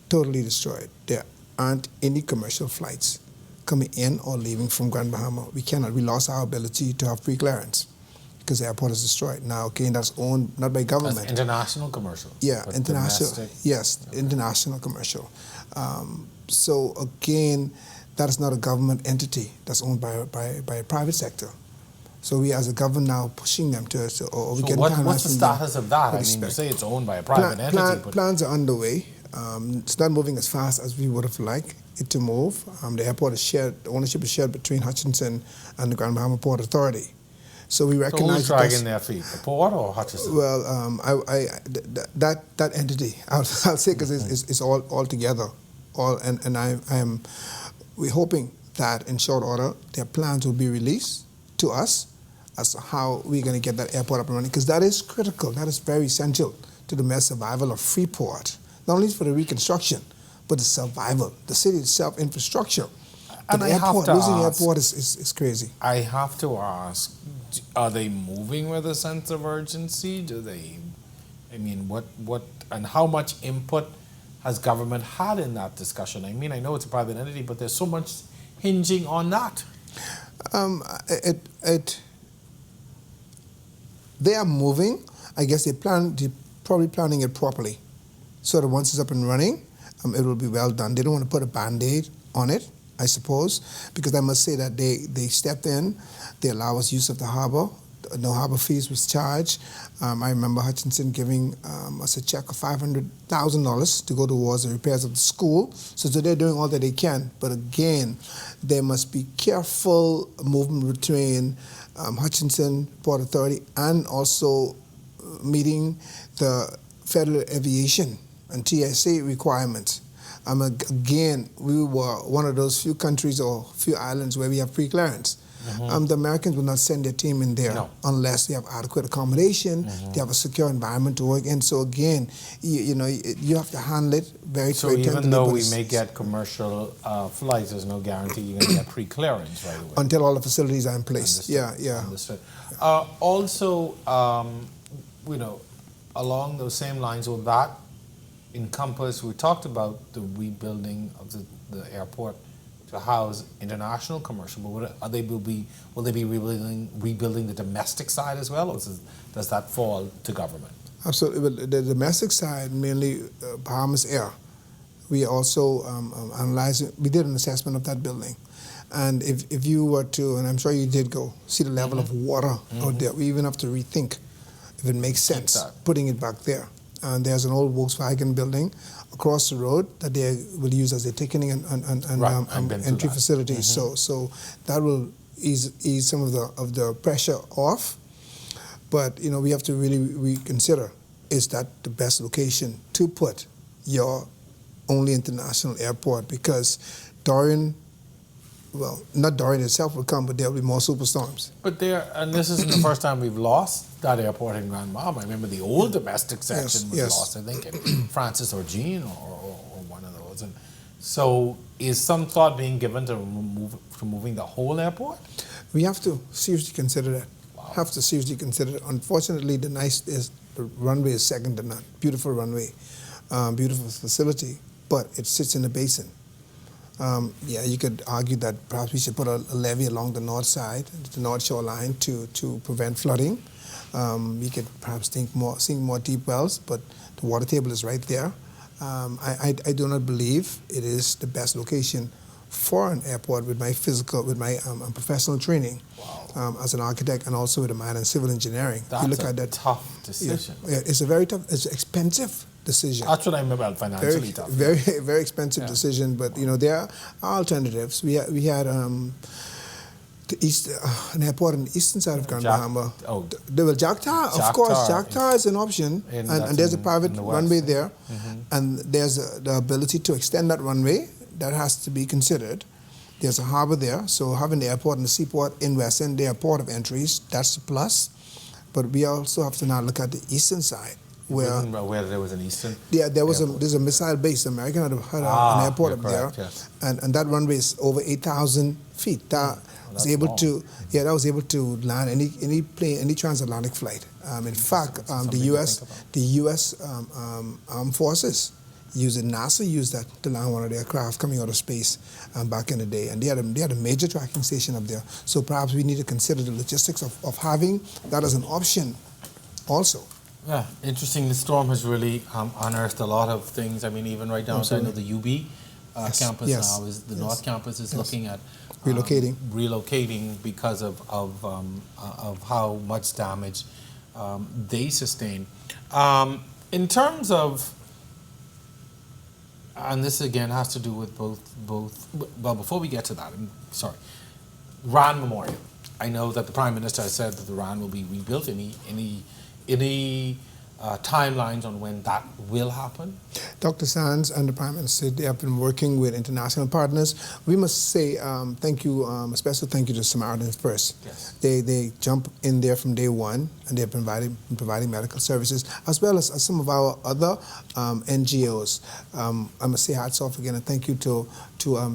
Totally destroyed. There aren't any commercial flights coming in or leaving from Grand Bahama. We cannot. We lost our ability to have pre-clearance because the airport is destroyed. Now, again, that's owned not by government. That's international commercial? Yeah, but international. domestic? Yes, okay. International commercial. So again, that is not a government entity. That's owned by a private sector. So we, as a government, now pushing them to. Or we So get what's the status of that? I mean, respect. you say it's owned by a private entity, but Plans are underway. It's not moving as fast as we would have liked it to move. The airport is shared. The ownership is shared between Hutchinson and the Grand Bahama Port Authority. So we so recognize who's dragging their feet? The port or Hutchinson? Well, that entity, I'll say, because it's all together. We're hoping that in short order their plans will be released to us as to how we're going to get that airport up and running, because that is critical. That is very essential to the mere survival of Freeport, not only for the reconstruction, but the survival, the city itself, infrastructure. And the I have to losing the ask, airport is crazy. I have to ask, are they moving with a sense of urgency? Do they, I mean, what and how much input has government had in that discussion? I mean, I know it's a private entity, but there's so much hinging on that. They are moving. I guess they're probably planning it properly, so that once it's up and running, it will be well done. They don't want to put a Band-Aid on it, I suppose, because I must say that they stepped in. They allow us use of the harbor. No harbor fees was charged. I remember Hutchinson giving us a check of $500,000 to go towards the repairs of the school. So they're doing all that they can. But again, there must be careful movement between Hutchinson Port Authority and also meeting the federal aviation and TSA requirements. Again, we were one of those few countries or few islands where we have pre-clearance. The Americans will not send their team in there unless they have adequate accommodation, they have a secure environment to work in. So again, you have to handle it very So tenderly. even though we may get commercial flights, there's no guarantee you're going to get pre-clearance right away. Until all the facilities are in place. Understood. Yeah. Understood. Also, along those same lines, will that encompass, we talked about the rebuilding of the airport to house international commercial, but will they be rebuilding the domestic side as well, or does that fall to government? Absolutely. But the domestic side, mainly Bahamas Air, we also analyzed, we did an assessment of that building. And if you were to, and I'm sure you did go, see the level of water out there, we even have to rethink if it makes sense putting it back there. And there's an old Volkswagen building across the road that they will use as their ticketing and entry facilities. So that will ease some of the pressure off. But we have to really reconsider: is that the best location to put your only international airport? Because Dorian, well, not Dorian itself will come, but there will be more superstorms. But and this isn't the first time we've lost that airport in Grand Bahama. I remember the old domestic section was lost, I think, in Francis or Jean or one of those. And so is some thought being given to moving the whole airport? We have to seriously consider that. Wow. Have to seriously consider it. Unfortunately, the runway is second to none. Beautiful runway, beautiful facility, but it sits in a basin. You could argue that perhaps we should put a levee along the north side, the north shoreline, to prevent flooding. We could perhaps sink more deep wells, but the water table is right there. I do not believe it is the best location for an airport with my professional training as an architect, and also with a minor in civil engineering. That's a tough decision. Yeah, it's a very tough. It's expensive. decision. That's what I mean about financially tough. Very expensive decision, but there are alternatives. We had an airport on the eastern side of Grand Bahama. There was Jactar, of course. Jactar is an option, and there's a private runway there, and there's the ability to extend that runway. That has to be considered. There's a harbor there, so having the airport and the seaport in West End, they are port of entries. That's a plus, but we also have to now look at the eastern side. Where there was an eastern? Yeah, there's a missile base. American had an airport up there, yes. and that runway is over 8,000 feet. That was able to land any transatlantic flight. In fact, the U.S. Armed Forces NASA used that to land one of their aircraft coming out of space back in the day, and they had a major tracking station up there. So perhaps we need to consider the logistics of having that as an option, also. Yeah, interesting. The storm has really unearthed a lot of things. I mean, even right down to the UB campus now is the North Campus is looking at relocating because of how much damage they sustained. In terms of, and this again has to do with both. Well, before we get to that, I'm sorry. RAN Memorial. I know that the Prime Minister has said that the RAN will be rebuilt. Any timelines on when that will happen? Dr. Sands and the Prime Minister, they have been working with international partners. We must say thank you, a special thank you to Samaritans First. Yes. They jump in there from day one, and they're providing medical services, as well as some of our other NGOs. I must say hats off again and thank you to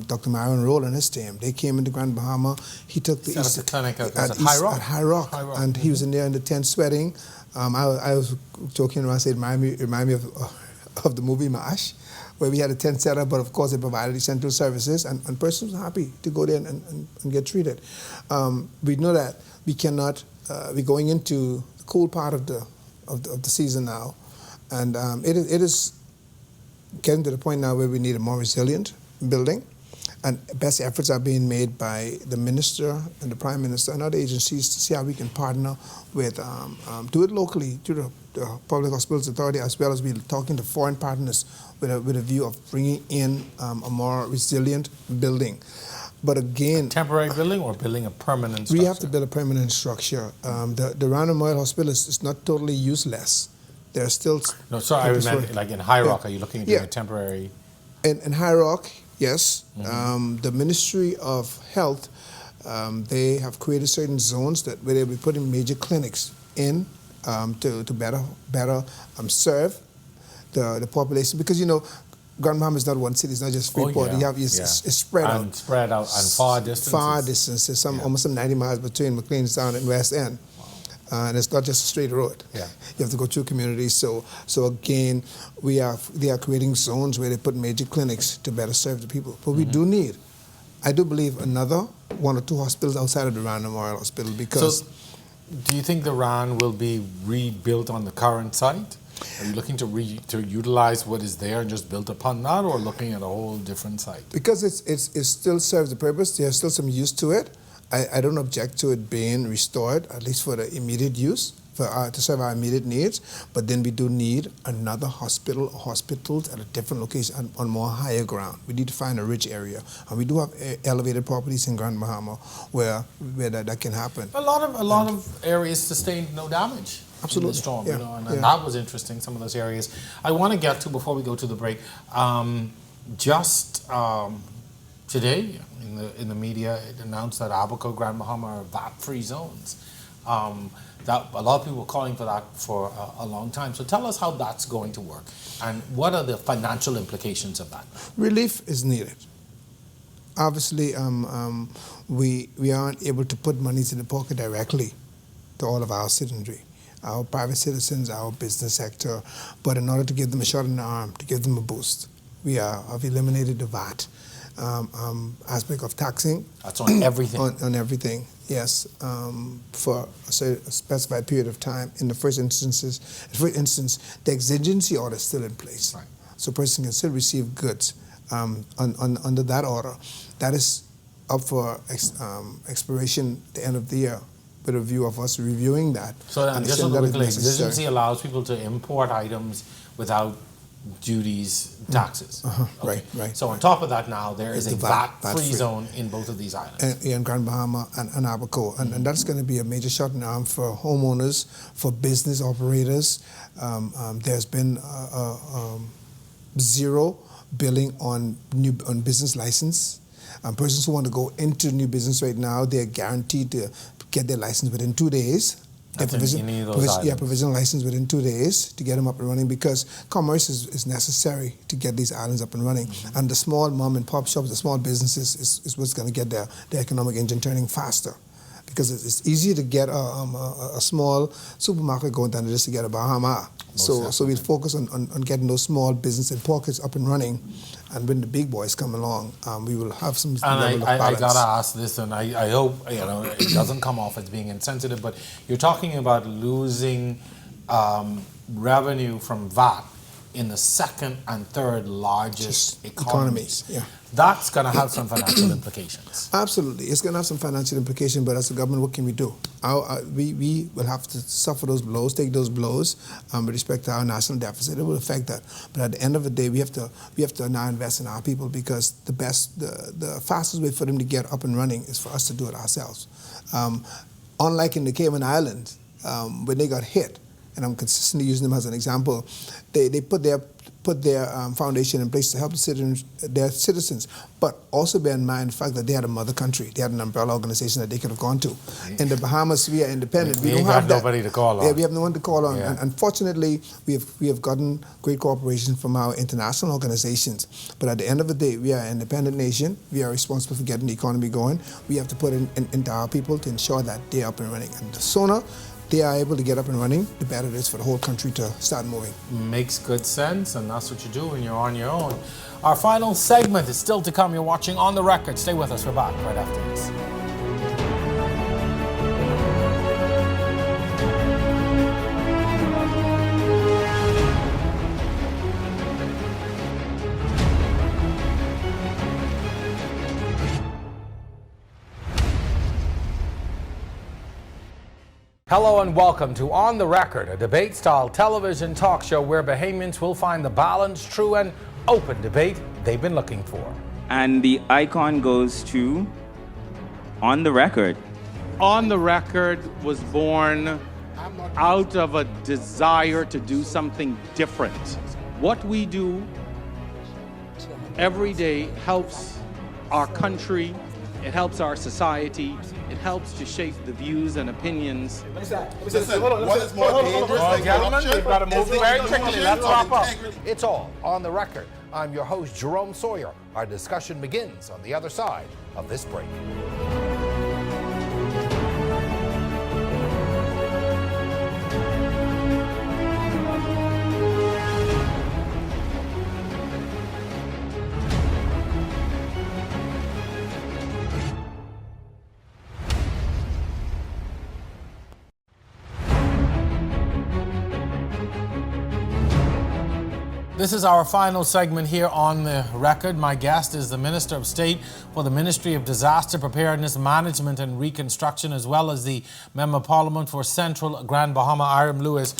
Dr. Myron Roll and his team. They came into Grand Bahama. He took the clinic at High Rock, and he was in there in the tent sweating. I was joking around, saying, remind me of the movie MASH, where we had a tent set up, but of course they provided essential services, and persons were happy to go there and get treated. We know that we cannot, we're going into the cool part of the season now, and it is getting to the point now where we need a more resilient building. And best efforts are being made by the Minister and the Prime Minister and other agencies to see how we can partner with, do it locally through the Public Hospitals Authority, as well as we're talking to foreign partners with a view of bringing in a more resilient building. But again... A temporary building or building a permanent structure? We have to build a permanent structure. The RAN Memorial Hospital is not totally useless. There are still... No, sorry, I meant like in High Rock. Are you looking at doing a temporary... In High Rock, yes. Mm-hmm. The Ministry of Health, they have created certain zones where they'll be putting major clinics in to better serve the population. Because, Grand Bahama is not one city. It's not just Freeport. It's spread out. And spread out and far distances. Far distances. Almost 90 miles between McLeanstown and West End. And it's not just a straight road. Yeah. You have to go through communities. So again, they are creating zones where they put major clinics to better serve the people. But we do need, I do believe, another 1 or 2 hospitals outside of the RAN Memorial Hospital, because... So, do you think the RAN will be rebuilt on the current site? Are you looking to utilize what is there and just build upon that, or looking at a whole different site? Because it still serves the purpose. There's still some use to it. I don't object to it being restored, at least for the immediate use, to serve our immediate needs. But then we do need another hospital or hospitals at a different location on more higher ground. We need to find a rich area. And we do have elevated properties in Grand Bahama where that can happen. A lot of areas sustained no damage. Absolutely. In the storm, and that was interesting, some of those areas. I want to get to, before we go to the break, today, in the media, it announced that Abaco, Grand Bahama are VAT-free zones. That a lot of people were calling for that for a long time. So tell us how that's going to work, and what are the financial implications of that? Relief is needed. Obviously, we aren't able to put monies in the pocket directly to all of our citizenry, our private citizens, our business sector, but in order to give them a shot in the arm, to give them a boost, we have eliminated the VAT. Aspect of taxing. That's on everything. on everything, yes, for a specified period of time. In the first instance, the exigency order is still in place. Right. So a person can still receive goods under that order. That is up for expiration at the end of the year, with a view of us reviewing that. So just quickly, exigency allows people to import items without duties, taxes. Right. So on top of that now, there is It's a the VAT-free zone in both of these islands. In Grand Bahama and Abaco. And that's going to be a major shot in the arm for homeowners, for business operators. There's been zero billing on business license. Persons who want to go into new business right now, they're guaranteed to get their license within 2 days. Provisional license within 2 days to get them up and running, because commerce is necessary to get these islands up and running. And the small mom and pop shops, the small businesses is what's going to get the economic engine turning faster. Because it's easier to get a small supermarket going than it is to get a Bahama. So we focus on getting those small business and pockets up and running. And when the big boys come along, we will have some level of balance. I gotta ask this, and I hope it doesn't come off as being insensitive, but you're talking about losing revenue from VAT in the second and third largest economies. Yeah. That's going to have some financial implications. Absolutely. It's going to have some financial implications, but as a government, what can we do? We will have to suffer those blows, take those blows with respect to our national deficit. It will affect that. But at the end of the day, we have to now invest in our people, because the fastest way for them to get up and running is for us to do it ourselves. Unlike in the Cayman Islands, when they got hit, and I'm consistently using them as an example, they put their foundation in place to help their citizens, but also bear in mind the fact that they had a mother country, they had an umbrella organization that they could have gone to. In the Bahamas, we are independent. We don't have nobody to call on. Yeah, we have no one to call on. Yeah. And unfortunately, we have gotten great cooperation from our international organizations. But at the end of the day, we are an independent nation. We are responsible for getting the economy going. We have to put into our people to ensure that they're up and running. And the sooner they are able to get up and running, the better it is for the whole country to start moving. Makes good sense, and that's what you do when you're on your own. Our final segment is still to come. You're watching On the Record. Stay with us. We're back right after this. Hello and welcome to On the Record, a debate-style television talk show where Bahamians will find the balanced, true, and open debate they've been looking for. And the icon goes to On the Record. On the Record was born out of a desire to do something different. What we do every day helps our country, it helps our society, it helps to shape the views and opinions. Listen, what is more dangerous? Gentlemen, we've got to move very quickly. Let's wrap up. It's all On the Record. I'm your host, Jerome Sawyer. Our discussion begins on the other side of this break. This is our final segment here on the record. My guest is the Minister of State for the Ministry of Disaster Preparedness, Management and Reconstruction, as well as the Member of Parliament for Central Grand Bahama, Iram Lewis.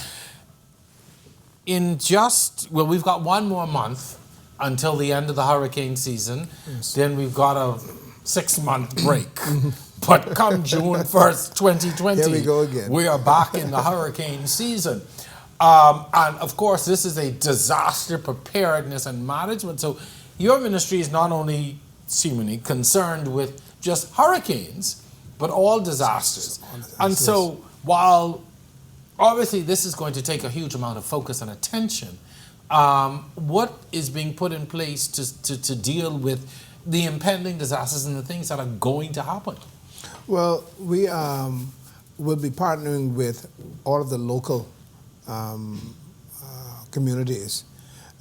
We've got 1 more month until the end of the hurricane season. Yes. Then we've got a 6-month break. But come June 1st, 2020, here we go again. We are back in the hurricane season. And of course, this is a disaster preparedness and management. So your ministry is not only seemingly concerned with just hurricanes, but all disasters. And so while obviously this is going to take a huge amount of focus and attention, what is being put in place to deal with the impending disasters and the things that are going to happen? Well, we will be partnering with all of the local communities.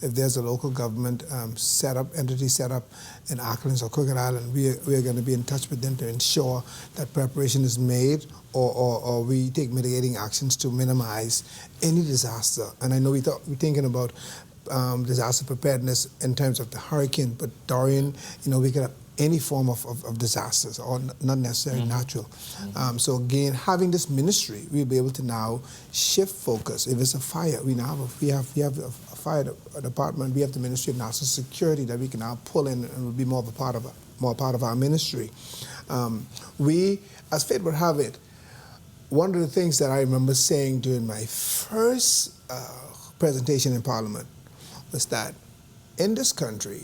If there's a local government entity set up in Auckland or Crooked Island, we are going to be in touch with them to ensure that preparation is made or we take mitigating actions to minimize any disaster. And I know we're thinking about disaster preparedness in terms of the hurricane, but Dorian, we could have any form of disasters, or not necessarily natural. So again, having this ministry, we'll be able to now shift focus. If it's a fire, we have a fire department, we have the Ministry of National Security that we can now pull in and will be more part of our ministry. We, as fate would have it, one of the things that I remember saying during my first presentation in Parliament was that in this country,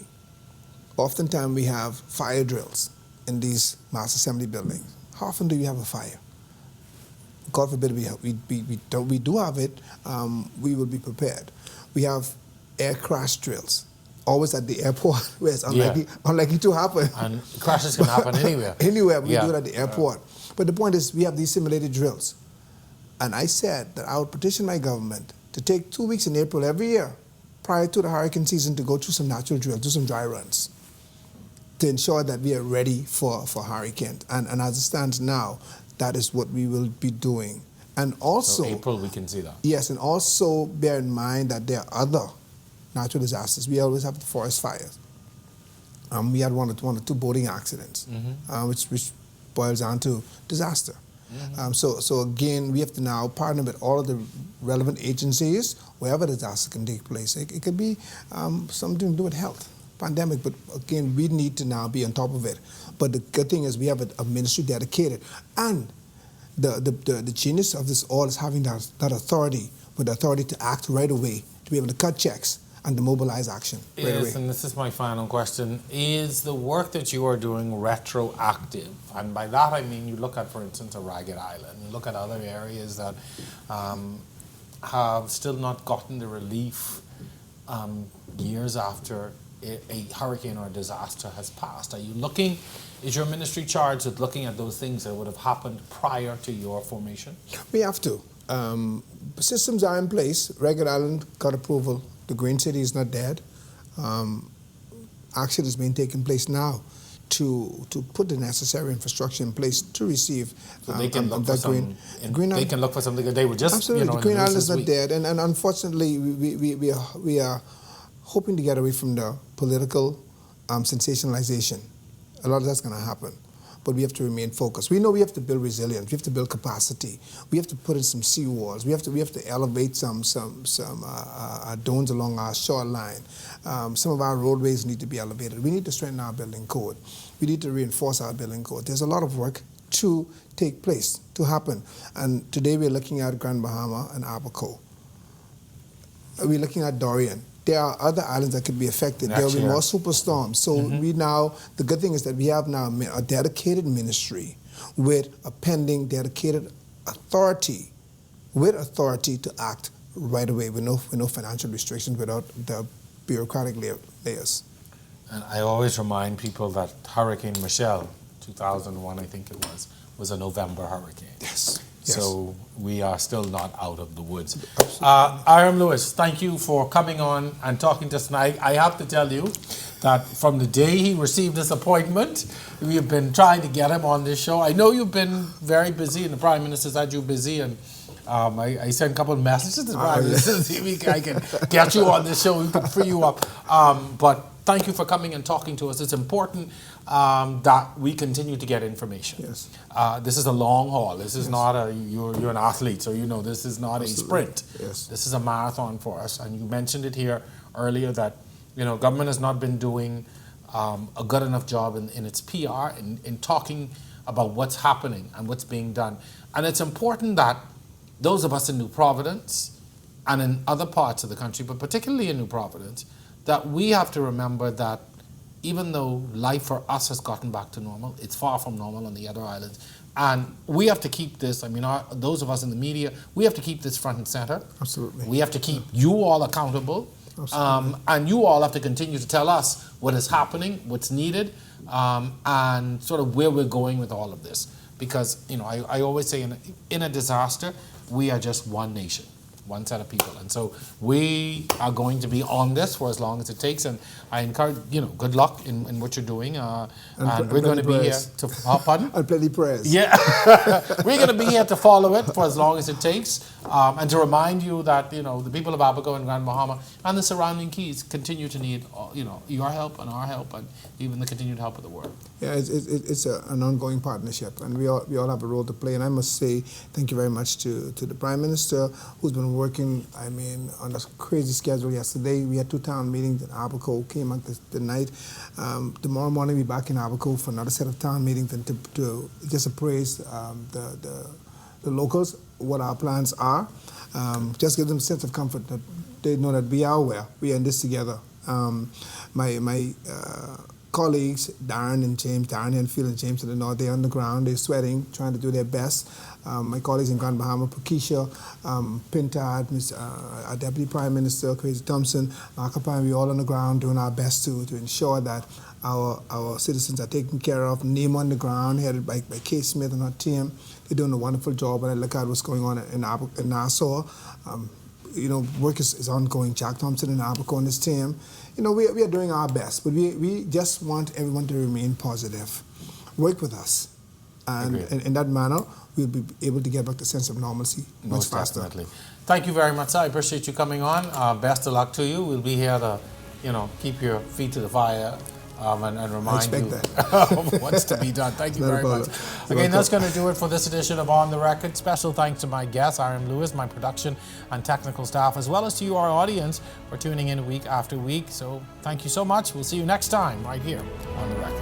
oftentimes we have fire drills in these mass assembly buildings. How often do you have a fire? God forbid we do have it, we will be prepared. We have air crash drills, always at the airport where it's unlikely to happen. And crashes can happen anywhere. Anywhere, we do it at the airport. But the point is, we have these simulated drills. And I said that I would petition my government to take 2 weeks in April every year prior to the hurricane season to go through some natural drills, do some dry runs, to ensure that we are ready for hurricanes. And as it stands now, that is what we will be doing. And also, so April, we can see that. Yes, and also bear in mind that there are other natural disasters. We always have the forest fires. We had one or two boating accidents, which boils down to disaster. So again, we have to now partner with all of the relevant agencies wherever disaster can take place. It could be something to do with health, pandemic, but again, we need to now be on top of it. But the good thing is we have a ministry dedicated, and the genius of this all is having that authority, with the authority to act right away, to be able to cut checks and to mobilize action right away. And this is my final question. Is the work that you are doing retroactive? And by that I mean you look at, for instance, a Ragged Island, you look at other areas that have still not gotten the relief years after a hurricane or a disaster has passed. Are you looking, is your ministry charged with looking at those things that would have happened prior to your formation? We have to. Systems are in place. Ragged Island got approval. The Green City is not dead. Action is being taken place now to put the necessary infrastructure in place to receive. So they can look for they can look for something that they were just. Absolutely, the Green Island is not dead, and unfortunately we are hoping to get away from the political sensationalization. A lot of that's going to happen, but we have to remain focused. We know we have to build resilience. We have to build capacity. We have to put in some seawalls. We have to elevate some domes along our shoreline. Some of our roadways need to be elevated. We need to strengthen our building code. We need to reinforce our building code. There's a lot of work to take place, to happen. And today we're looking at Grand Bahama and Abaco. We're looking at Dorian. There are other islands that could be affected. There will be more superstorms. So we now, the good thing is that we have now a dedicated ministry with a pending dedicated authority, to act right away with no financial restrictions, without the bureaucratic layers. And I always remind people that Hurricane Michelle, 2001 I think it was a November hurricane. Yes. So we are still not out of the woods. Iram Lewis, thank you for coming on and talking to us tonight. I have to tell you that from the day he received this appointment, we have been trying to get him on this show. I know you've been very busy, and the Prime Minister's had you busy, and I sent a couple of messages to the Prime Minister to see if I can get you on this show, we can free you up. But thank you for coming and talking to us. It's important that we continue to get information. Yes. This is a long haul. This is not you're an athlete, so you know this is not a sprint. Yes. This is a marathon for us. And you mentioned it here earlier that government has not been doing a good enough job in its PR, in talking about what's happening and what's being done. And it's important that those of us in New Providence and in other parts of the country, but particularly in New Providence, that we have to remember that even though life for us has gotten back to normal, it's far from normal on the other islands. And we have to keep this, those of us in the media, we have to keep this front and center. Absolutely. We have to keep you all accountable. And you all have to continue to tell us what is happening, what's needed, and sort of where we're going with all of this. Because, I always say in a disaster, we are just one nation, one set of people. And so we are going to be on this for as long as it takes. And I encourage, good luck in what you're doing. And we're going to be here to, pardon? And plenty prayers. Yeah. We're going to be here to follow it for as long as it takes. And to remind you that, the people of Abaco and Grand Bahama and the surrounding keys continue to need, your help and our help and even the continued help of the world. Yeah, it's an ongoing partnership, and we all have a role to play. And I must say thank you very much to the Prime Minister, who's been working, on a crazy schedule yesterday. We had 2 town meetings in Abaco, came out the night. Tomorrow morning we'll be back in Abaco for another set of town meetings and to just appraise the locals, what our plans are. Just give them a sense of comfort that they know that we are aware, we are in this together. My colleagues, Darren Enfield and James in the north, they're on the ground, they're sweating, trying to do their best. My colleagues in Grand Bahama, Pakisha, Pintard, our Deputy Prime Minister, Crazy Thompson, Markapan, we're all on the ground doing our best to ensure that our citizens are taken care of. NEMA on the ground, headed by Kay Smith and her team. They're doing a wonderful job, and I look at what's going on in Nassau. Work is ongoing. Jack Thompson and Abaco and his team. We are doing our best, but we just want everyone to remain positive. Work with us. And in that manner, we'll be able to get back the sense of normalcy much faster. Definitely. Thank you very much, sir. I appreciate you coming on. Best of luck to you. We'll be here to, keep your feet to the fire. And remind you of what's to be done. Thank you very much. Again, that's going to do it for this edition of On the Record. Special thanks to my guest, Iram Lewis, my production and technical staff, as well as to you, our audience, for tuning in week after week. So thank you so much. We'll see you next time right here on The Record.